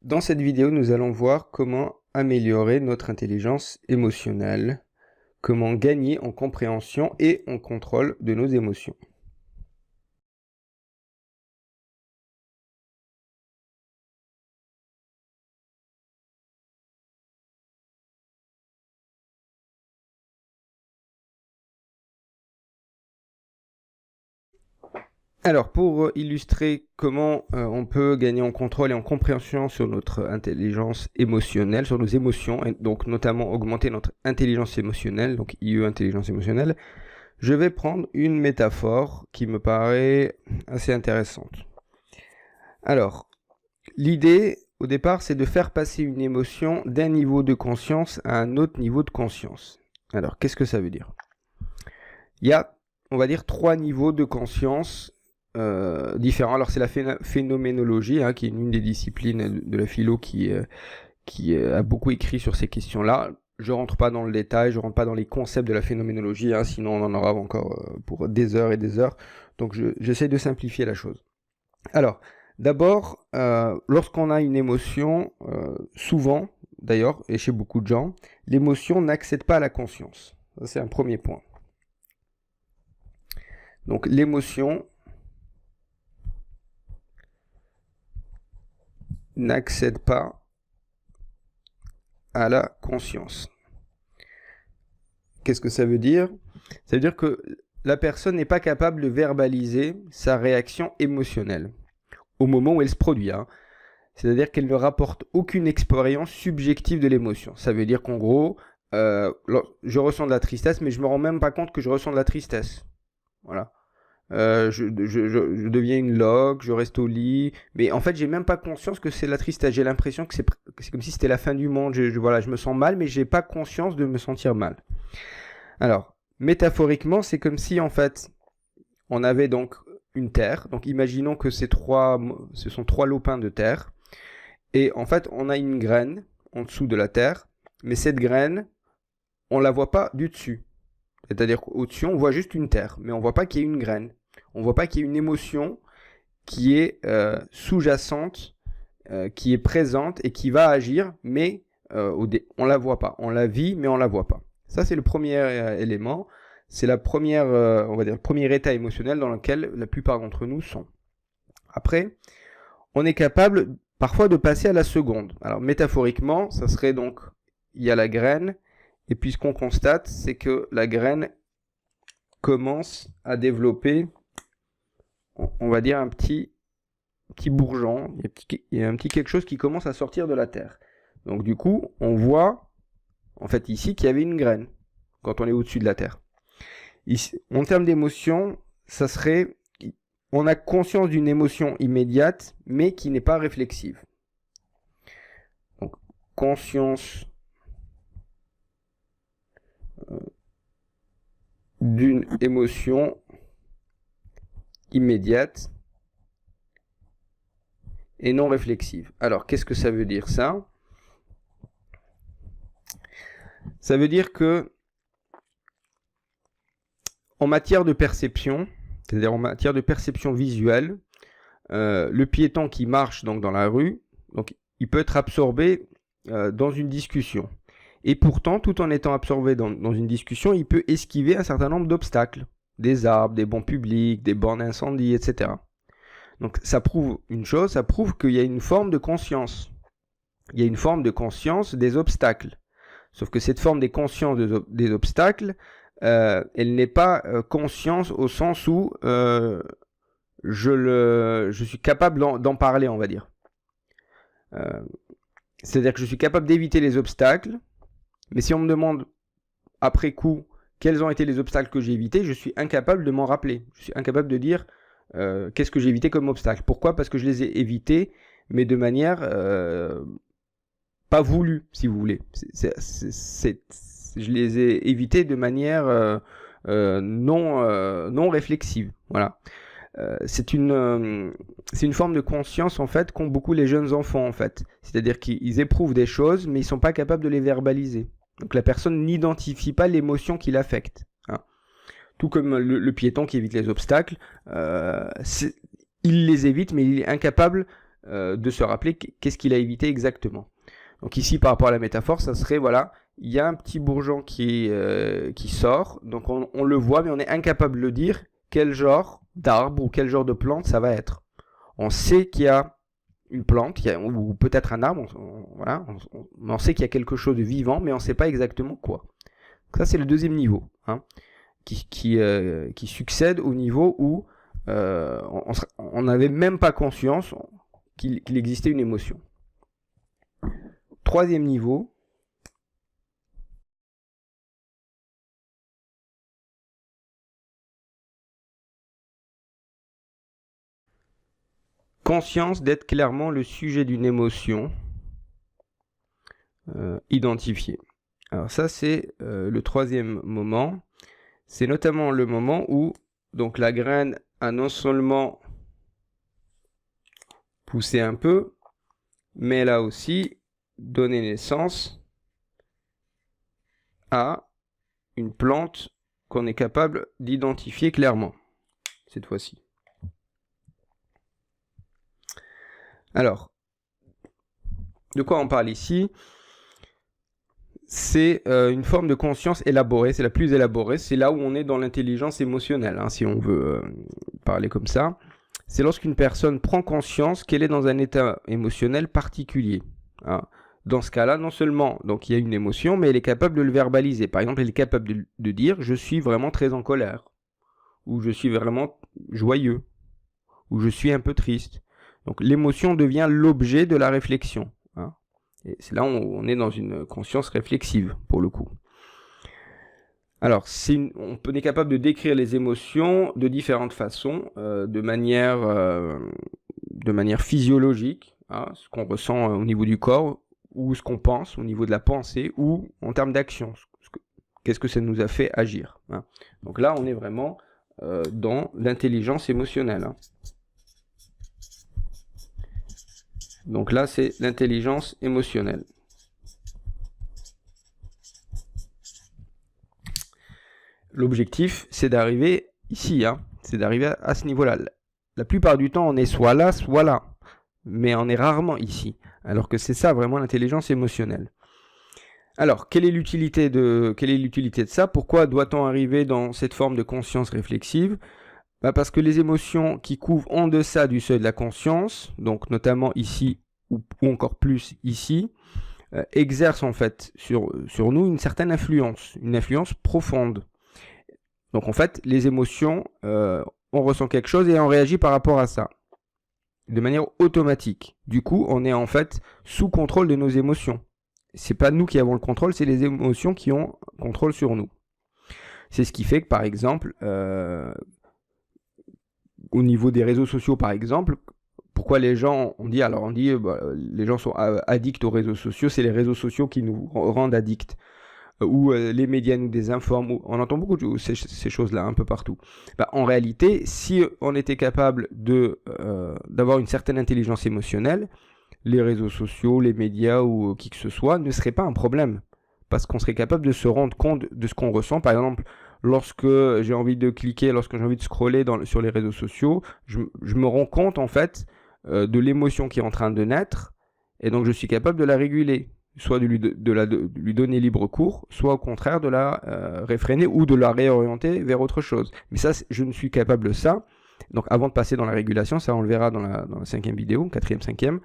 Dans cette vidéo, nous allons voir comment améliorer notre intelligence émotionnelle, comment gagner en compréhension et en contrôle de nos émotions. Alors, pour illustrer comment on peut gagner en contrôle et en compréhension sur notre intelligence émotionnelle, sur nos émotions, et donc notamment augmenter notre intelligence émotionnelle, donc IE, intelligence émotionnelle, je vais prendre une métaphore qui me paraît assez intéressante. Alors, l'idée, au départ, c'est de faire passer une émotion d'un niveau de conscience à un autre niveau de conscience. Alors, qu'est-ce que ça veut dire? Il y a, on va dire, 3 niveaux de conscience différents. Alors, c'est la phénoménologie, qui est une des disciplines de la philo qui a beaucoup écrit sur ces questions-là. Je rentre pas dans le détail, je rentre pas dans les concepts de la phénoménologie, sinon on en aura encore pour des heures et des heures. Donc, j'essaie de simplifier la chose. Alors, d'abord, lorsqu'on a une émotion, souvent, d'ailleurs, et chez beaucoup de gens, l'émotion n'accède pas à la conscience. Ça, c'est un premier point. Donc, l'émotion n'accède pas à la conscience. Qu'est-ce que ça veut dire? Ça veut dire que la personne n'est pas capable de verbaliser sa réaction émotionnelle au moment où elle se produit. C'est-à-dire qu'elle ne rapporte aucune expérience subjective de l'émotion. Ça veut dire qu'en gros, je ressens de la tristesse, mais je me rends même pas compte que je ressens de la tristesse. Voilà. Je deviens une loque, je reste au lit, mais en fait j'ai même pas conscience que c'est la tristesse. J'ai l'impression que c'est comme si c'était la fin du monde. Voilà, je me sens mal, mais j'ai pas conscience de me sentir mal. Alors, métaphoriquement, c'est comme si en fait on avait donc une terre. Donc imaginons que ce sont 3 lopins de terre, et en fait on a une graine en dessous de la terre, mais cette graine, on la voit pas du dessus. C'est-à-dire qu'au-dessus, on voit juste une terre, mais on voit pas qu'il y ait une graine. On voit pas qu'il y ait une émotion qui est sous-jacente, qui est présente et qui va agir, mais on la voit pas. On la vit, mais on la voit pas. Ça, c'est le premier élément. C'est la première, on va dire, le premier état émotionnel dans lequel la plupart d'entre nous sont. Après, on est capable parfois de passer à la seconde. Alors, métaphoriquement, ça serait donc, il y a la graine, et puis ce qu'on constate, c'est que la graine commence à développer, on va dire, un petit bourgeon, il y a un petit quelque chose qui commence à sortir de la terre. Donc du coup, on voit, en fait ici, qu'il y avait une graine, quand on est au-dessus de la terre. Ici, en termes d'émotion, ça serait, on a conscience d'une émotion immédiate, mais qui n'est pas réflexive. Donc, conscience d'une émotion immédiate et non réflexive. Alors, qu'est-ce que ça veut dire ça? Ça veut dire que en matière de perception, c'est-à-dire en matière de perception visuelle, le piéton qui marche donc dans la rue, donc il peut être absorbé dans une discussion. Et pourtant, tout en étant absorbé dans une discussion, il peut esquiver un certain nombre d'obstacles. Des arbres, des bancs publics, des bornes d'incendie, etc. Donc ça prouve une chose, ça prouve qu'il y a une forme de conscience. Il y a une forme de conscience des obstacles. Sauf que cette forme des consciences des obstacles, elle n'est pas conscience au sens où je suis capable d'en parler, on va dire. C'est-à-dire que je suis capable d'éviter les obstacles, mais si on me demande après coup quels ont été les obstacles que j'ai évités, je suis incapable de m'en rappeler. Je suis incapable de dire qu'est-ce que j'ai évité comme obstacle. Pourquoi? Parce que je les ai évités, mais de manière pas voulue, si vous voulez. Je les ai évités de manière non réflexive. Voilà. C'est une forme de conscience en fait qu'ont beaucoup les jeunes enfants en fait. C'est-à-dire qu'ils éprouvent des choses, mais ils sont pas capables de les verbaliser. Donc la personne n'identifie pas l'émotion qui l'affecte. Tout comme le piéton qui évite les obstacles, il les évite, mais il est incapable de se rappeler qu'est-ce qu'il a évité exactement. Donc ici, par rapport à la métaphore, ça serait, voilà, il y a un petit bourgeon qui sort, donc on le voit, mais on est incapable de dire quel genre d'arbre ou quel genre de plante ça va être. On sait qu'il y a une plante, ou peut-être un arbre, voilà, on sait qu'il y a quelque chose de vivant, mais on ne sait pas exactement quoi. Donc ça, c'est le deuxième niveau, hein, qui succède au niveau où on n'avait même pas conscience qu'il existait une émotion. Troisième niveau, conscience d'être clairement le sujet d'une émotion identifiée. Alors ça, c'est le troisième moment. C'est notamment le moment où donc la graine a non seulement poussé un peu, mais elle a aussi donné naissance à une plante qu'on est capable d'identifier clairement, cette fois-ci. Alors, de quoi on parle ici? C'est une forme de conscience élaborée, c'est la plus élaborée, c'est là où on est dans l'intelligence émotionnelle, hein, si on veut parler comme ça. C'est lorsqu'une personne prend conscience qu'elle est dans un état émotionnel particulier. Hein. Dans ce cas-là, non seulement donc il y a une émotion, mais elle est capable de le verbaliser. Par exemple, elle est capable de dire « je suis vraiment très en colère » ou « je suis vraiment joyeux » ou « je suis un peu triste ». Donc l'émotion devient l'objet de la réflexion. Hein. Et c'est là où on est dans une conscience réflexive, pour le coup. Alors, on est capable de décrire les émotions de différentes façons, de manière physiologique, hein, ce qu'on ressent au niveau du corps, ou ce qu'on pense au niveau de la pensée, ou en termes d'action. Qu'est-ce que ça nous a fait agir, hein. Donc là, on est vraiment dans l'intelligence émotionnelle. Hein. Donc là, c'est l'intelligence émotionnelle. L'objectif, c'est d'arriver ici, hein, c'est d'arriver à ce niveau-là. La plupart du temps, on est soit là, mais on est rarement ici. Alors que c'est ça vraiment l'intelligence émotionnelle. Alors, quelle est l'utilité de ça? Pourquoi doit-on arriver dans cette forme de conscience réflexive? Parce que les émotions qui couvrent en deçà du seuil de la conscience, donc notamment ici ou encore plus ici, exercent en fait sur nous une certaine influence, une influence profonde. Donc en fait, les émotions, on ressent quelque chose et on réagit par rapport à ça, de manière automatique. Du coup, on est en fait sous contrôle de nos émotions. C'est pas nous qui avons le contrôle, c'est les émotions qui ont contrôle sur nous. C'est ce qui fait que par exemple, au niveau des réseaux sociaux par exemple, pourquoi les gens, on dit les gens sont addicts aux réseaux sociaux, c'est les réseaux sociaux qui nous rendent addicts. Ou les médias nous désinforment, on entend beaucoup de ces choses-là un peu partout. En réalité, si on était capable d'avoir une certaine intelligence émotionnelle, les réseaux sociaux, les médias ou qui que ce soit ne seraient pas un problème. Parce qu'on serait capable de se rendre compte de ce qu'on ressent. Par exemple, lorsque j'ai envie de cliquer, lorsque j'ai envie de scroller sur les réseaux sociaux, je me rends compte en fait de l'émotion qui est en train de naître, et donc je suis capable de la réguler, soit de lui donner libre cours, soit au contraire de la réfréner ou de la réorienter vers autre chose. Mais ça, je ne suis capable de ça. Donc avant de passer dans la régulation, ça on le verra dans la 5e vidéo, 4e, 5e,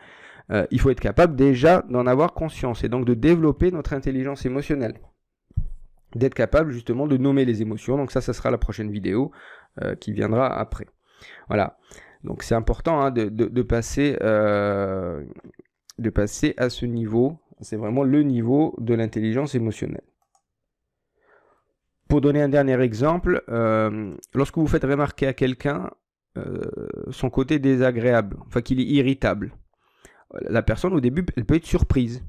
il faut être capable déjà d'en avoir conscience et donc de développer notre intelligence émotionnelle. D'être capable justement de nommer les émotions. Donc ça sera la prochaine vidéo qui viendra après. Voilà. Donc c'est important hein, de passer à ce niveau. C'est vraiment le niveau de l'intelligence émotionnelle. Pour donner un dernier exemple, lorsque vous faites remarquer à quelqu'un son côté désagréable, enfin qu'il est irritable, la personne au début, elle peut être surprise.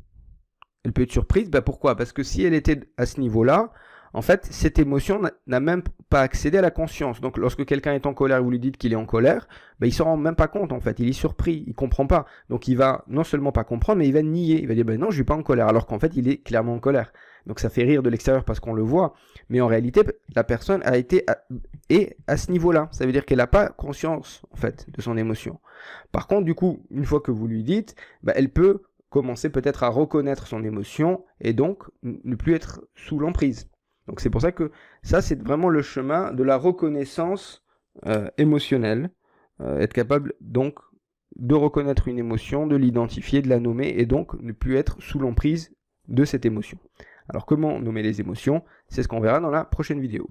Elle peut être surprise, pourquoi? Parce que si elle était à ce niveau-là, en fait, cette émotion n'a même pas accédé à la conscience. Donc, lorsque quelqu'un est en colère et vous lui dites qu'il est en colère, ben, il s'en rend même pas compte, en fait. Il est surpris, il comprend pas. Donc, il va non seulement pas comprendre, mais il va nier. Il va dire, ben non, je suis pas en colère, alors qu'en fait, il est clairement en colère. Donc, ça fait rire de l'extérieur parce qu'on le voit. Mais en réalité, la personne est à ce niveau-là. Ça veut dire qu'elle n'a pas conscience, en fait, de son émotion. Par contre, du coup, une fois que vous lui dites, ben, elle peut commencer peut-être à reconnaître son émotion et donc ne plus être sous l'emprise. Donc c'est pour ça que ça, c'est vraiment le chemin de la reconnaissance émotionnelle. Être capable donc de reconnaître une émotion, de l'identifier, de la nommer et donc ne plus être sous l'emprise de cette émotion. Alors comment nommer les émotions? C'est ce qu'on verra dans la prochaine vidéo.